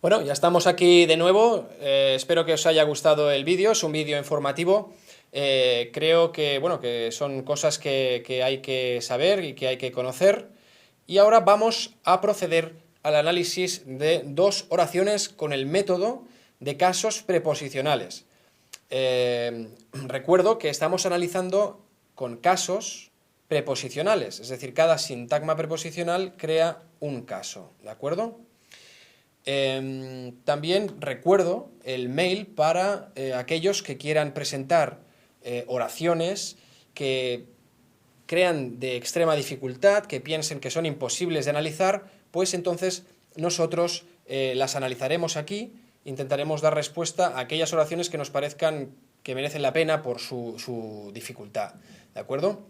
Bueno, ya estamos aquí de nuevo. Espero que os haya gustado el vídeo. Es un vídeo informativo. Creo que, bueno, que son cosas que hay que saber y que hay que conocer. Y ahora vamos a proceder al análisis de dos oraciones con el método de casos preposicionales. Recuerdo que estamos analizando con casos preposicionales, es decir, cada sintagma preposicional crea un caso, ¿de acuerdo? También recuerdo el mail para aquellos que quieran presentar oraciones que crean de extrema dificultad, que piensen que son imposibles de analizar, pues entonces nosotros las analizaremos aquí, intentaremos dar respuesta a aquellas oraciones que nos parezcan que merecen la pena por su dificultad, ¿de acuerdo?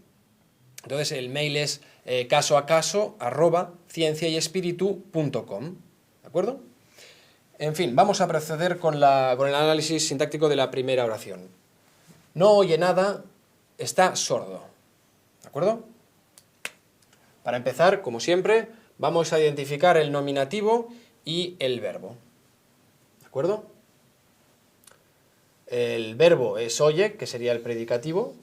Entonces el mail es casoacaso@cienciayespiritu.com, ¿de acuerdo? En fin, vamos a proceder con el análisis sintáctico de la primera oración. No oye nada, está sordo, ¿de acuerdo? Para empezar, como siempre, vamos a identificar el nominativo y el verbo, ¿de acuerdo? El verbo es oye, que sería el predicativo.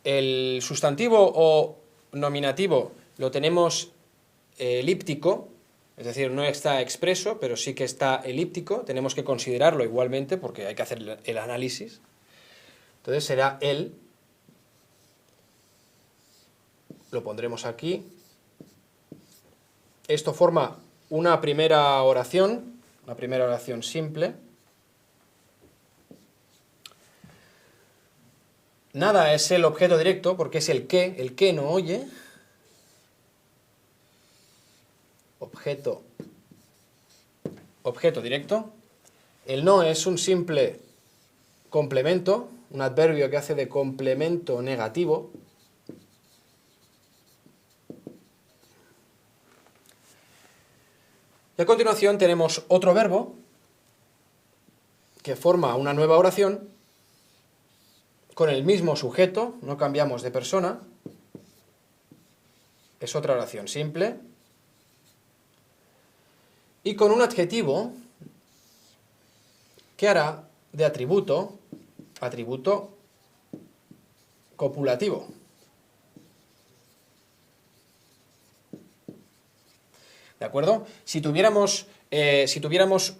El sustantivo o nominativo lo tenemos elíptico, es decir, no está expreso, pero sí que está elíptico. Tenemos que considerarlo igualmente porque hay que hacer el análisis. Entonces será él. Lo pondremos aquí. Esto forma una primera oración simple. Nada es el objeto directo porque es el que no oye. Objeto directo. El no es un simple complemento, un adverbio que hace de complemento negativo. Y a continuación tenemos otro verbo que forma una nueva oración con el mismo sujeto, no cambiamos de persona. Es otra oración simple. Y con un adjetivo que hará de atributo copulativo. ¿De acuerdo? Si tuviéramos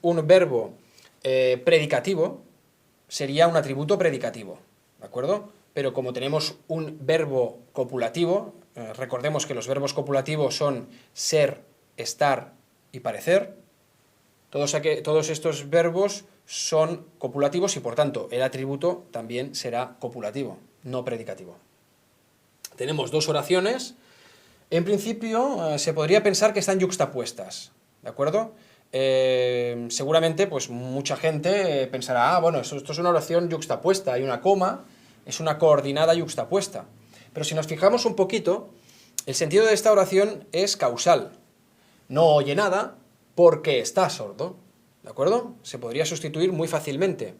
un verbo predicativo, sería un atributo predicativo, ¿de acuerdo? Pero como tenemos un verbo copulativo, recordemos que los verbos copulativos son ser, estar y parecer. Todos estos verbos son copulativos y por tanto el atributo también será copulativo, no predicativo. Tenemos dos oraciones. En principio se podría pensar que están yuxtapuestas, ¿de acuerdo? Seguramente pues mucha gente pensará, bueno, esto es una oración yuxtapuesta, hay una coma, es una coordinada yuxtapuesta. Pero si nos fijamos un poquito, el sentido de esta oración es causal. No oye nada porque está sordo, ¿de acuerdo? Se podría sustituir muy fácilmente.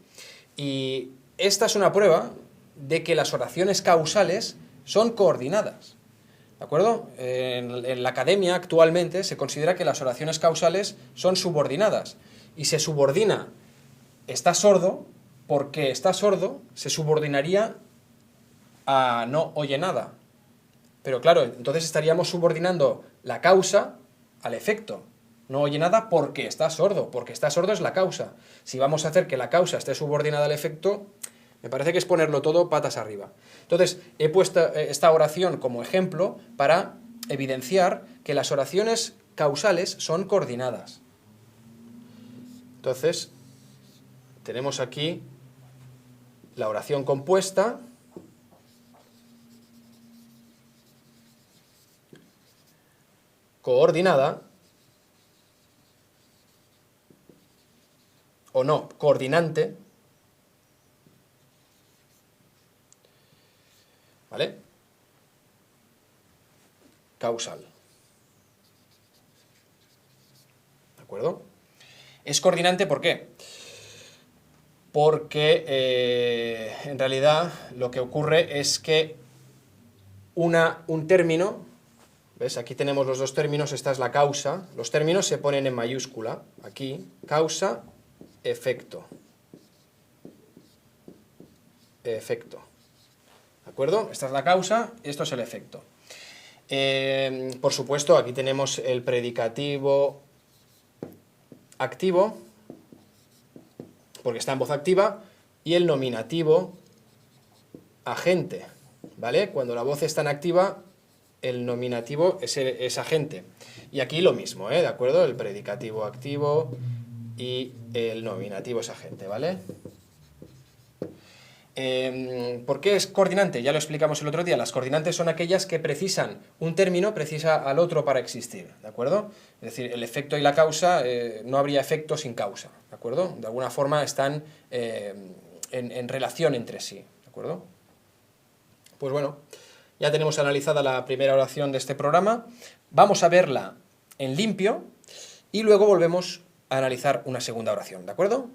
Y esta es una prueba de que las oraciones causales son coordinadas. ¿De acuerdo? En la academia actualmente se considera que las oraciones causales son subordinadas y se subordina está sordo porque está sordo se subordinaría a no oye nada. Pero claro, entonces estaríamos subordinando la causa al efecto. No oye nada porque está sordo es la causa. Si vamos a hacer que la causa esté subordinada al efecto, me parece que es ponerlo todo patas arriba. Entonces, he puesto esta oración como ejemplo para evidenciar que las oraciones causales son coordinadas. Entonces, tenemos aquí la oración compuesta, coordinada, o no, coordinante, ¿vale? Causal. ¿De acuerdo? Es coordinante, ¿por qué? Porque en realidad lo que ocurre es que un término, ¿Ves? Aquí tenemos los dos términos, esta es la causa. Los términos se ponen en mayúscula. Aquí, causa, efecto. Efecto. ¿De acuerdo? Esta es la causa, esto es el efecto. Por supuesto, aquí tenemos el predicativo activo, porque está en voz activa, y el nominativo agente, ¿vale? Cuando la voz está en activa, el nominativo es agente. Y aquí lo mismo, ¿de acuerdo? El predicativo activo y el nominativo es agente, ¿vale? ¿Por qué es coordinante? Ya lo explicamos el otro día. Las coordinantes son aquellas que precisan, un término precisa al otro para existir, ¿de acuerdo? Es decir, el efecto y la causa, no habría efecto sin causa, ¿de acuerdo? De alguna forma están en relación entre sí, ¿de acuerdo? Pues bueno, ya tenemos analizada la primera oración de este programa. Vamos a verla en limpio y luego volvemos a analizar una segunda oración, ¿de acuerdo?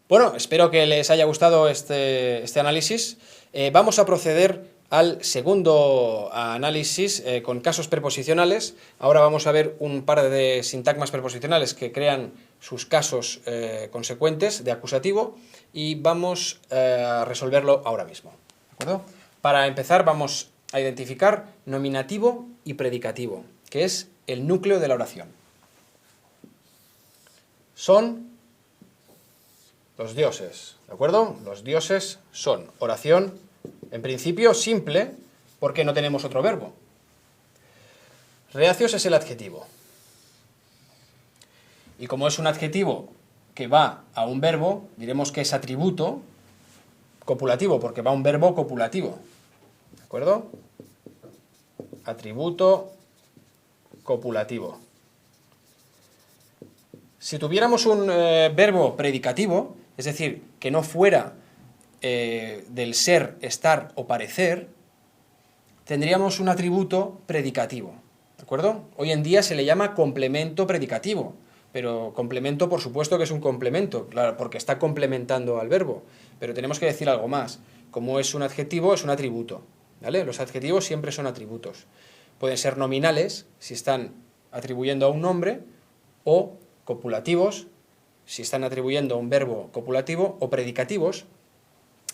Bueno, espero que les haya gustado este análisis. Vamos a proceder al segundo análisis con casos preposicionales. Ahora vamos a ver un par de sintagmas preposicionales que crean sus casos consecuentes de acusativo y vamos a resolverlo ahora mismo, ¿de acuerdo? Para empezar vamos a identificar nominativo y predicativo, que es el núcleo de la oración. Son los dioses, ¿de acuerdo? Los dioses son. Oración, en principio, simple, porque no tenemos otro verbo. Reacios es el adjetivo. Y como es un adjetivo que va a un verbo, diremos que es atributo copulativo, porque va a un verbo copulativo. ¿De acuerdo? Atributo copulativo. Si tuviéramos un verbo predicativo, es decir, que no fuera del ser, estar o parecer, tendríamos un atributo predicativo, ¿de acuerdo? Hoy en día se le llama complemento predicativo, pero complemento por supuesto que es un complemento, claro, porque está complementando al verbo, pero tenemos que decir algo más. Como es un adjetivo, es un atributo, ¿vale? Los adjetivos siempre son atributos. Pueden ser nominales, si están atribuyendo a un nombre, o copulativos, si están atribuyendo a un verbo copulativo, o predicativos,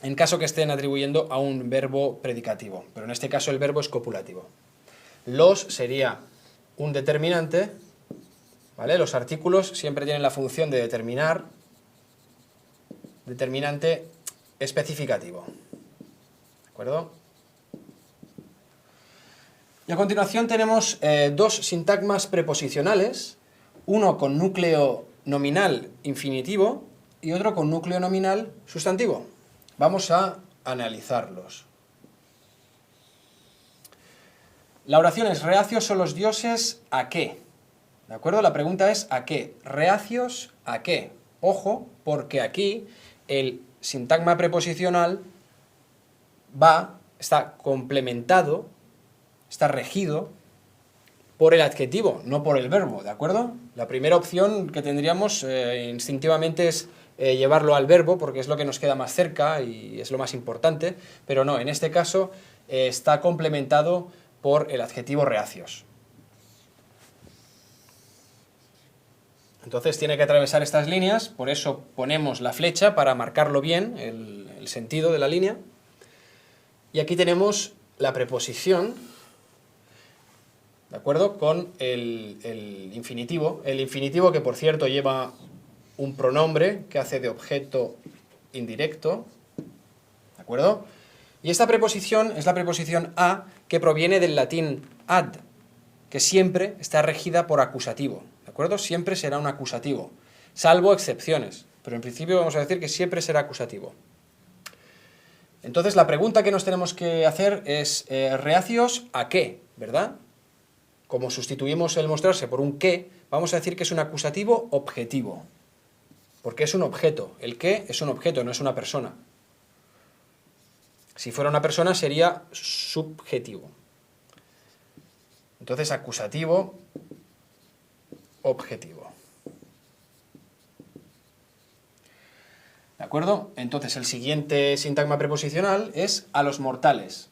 en caso que estén atribuyendo a un verbo predicativo, pero en este caso el verbo es copulativo. Los sería un determinante, ¿vale? Los artículos siempre tienen la función de determinar, determinante especificativo, ¿de acuerdo? Y a continuación tenemos dos sintagmas preposicionales, uno con núcleo nominal infinitivo y otro con núcleo nominal sustantivo. Vamos a analizarlos. La oración es: reacios son los dioses ¿a qué? ¿De acuerdo? La pregunta es ¿a qué? ¿Reacios a qué? Ojo, porque aquí el sintagma preposicional está complementado, está regido por el adjetivo, no por el verbo, ¿de acuerdo? La primera opción que tendríamos instintivamente es llevarlo al verbo, porque es lo que nos queda más cerca y es lo más importante, pero no, en este caso está complementado por el adjetivo reacios. Entonces tiene que atravesar estas líneas, por eso ponemos la flecha para marcarlo bien, el sentido de la línea. Y aquí tenemos la preposición, ¿de acuerdo? Con el infinitivo. El infinitivo que, por cierto, lleva un pronombre que hace de objeto indirecto, ¿de acuerdo? Y esta preposición es la preposición a, que proviene del latín ad, que siempre está regida por acusativo, ¿de acuerdo? Siempre será un acusativo, salvo excepciones, pero en principio vamos a decir que siempre será acusativo. Entonces la pregunta que nos tenemos que hacer es, ¿reacios a qué? ¿Verdad? Como sustituimos el mostrarse por un qué, vamos a decir que es un acusativo objetivo, porque es un objeto. El qué es un objeto, no es una persona. Si fuera una persona sería subjetivo. Entonces, acusativo, objetivo. ¿De acuerdo? Entonces, el siguiente sintagma preposicional es a los mortales.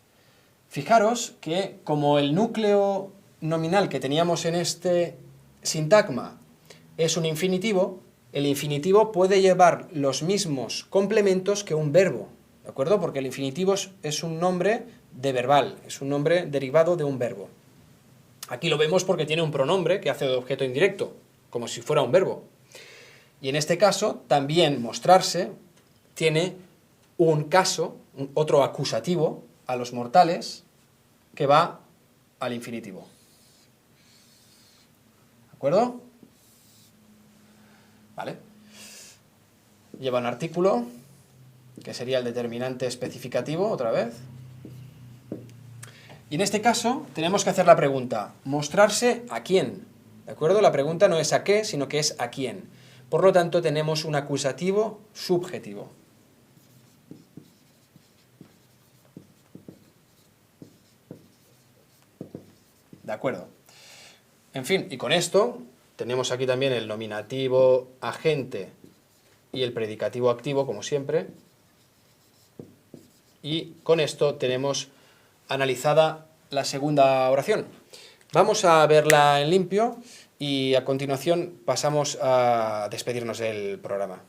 Fijaros que como el núcleo nominal que teníamos en este sintagma es un infinitivo, el infinitivo puede llevar los mismos complementos que un verbo, ¿de acuerdo? Porque el infinitivo es un nombre de verbal, es un nombre derivado de un verbo. Aquí lo vemos porque tiene un pronombre que hace de objeto indirecto, como si fuera un verbo. Y en este caso, también mostrarse tiene un caso, otro acusativo, a los mortales, que va al infinitivo. ¿De acuerdo? ¿Vale? Lleva un artículo, que sería el determinante especificativo, otra vez. Y en este caso tenemos que hacer la pregunta, ¿mostrarse a quién? ¿De acuerdo? La pregunta no es a qué, sino que es a quién. Por lo tanto, tenemos un acusativo subjetivo. ¿De acuerdo? En fin, y con esto tenemos aquí también el nominativo agente y el predicativo activo, como siempre. Y con esto tenemos analizada la segunda oración. Vamos a verla en limpio y a continuación pasamos a despedirnos del programa.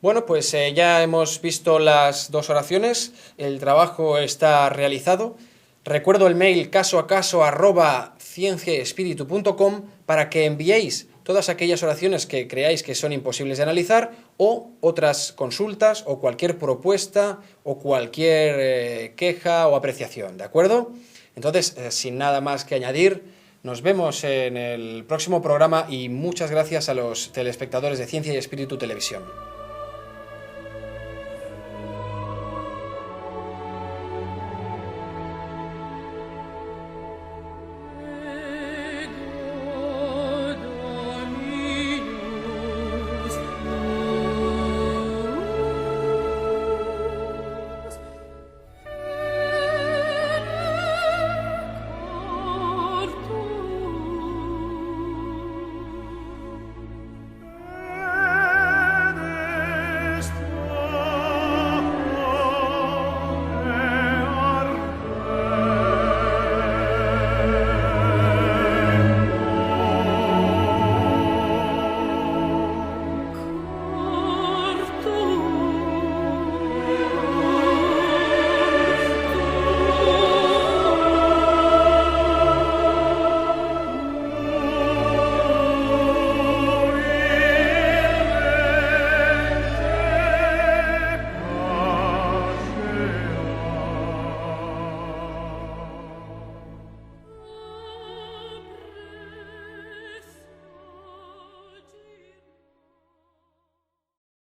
Bueno, pues ya hemos visto las dos oraciones, el trabajo está realizado. Recuerdo el mail casoacaso@cienciaespiritu.com para que enviéis todas aquellas oraciones que creáis que son imposibles de analizar o otras consultas o cualquier propuesta o cualquier queja o apreciación, ¿de acuerdo? Entonces, sin nada más que añadir, nos vemos en el próximo programa y muchas gracias a los telespectadores de Ciencia y Espíritu Televisión.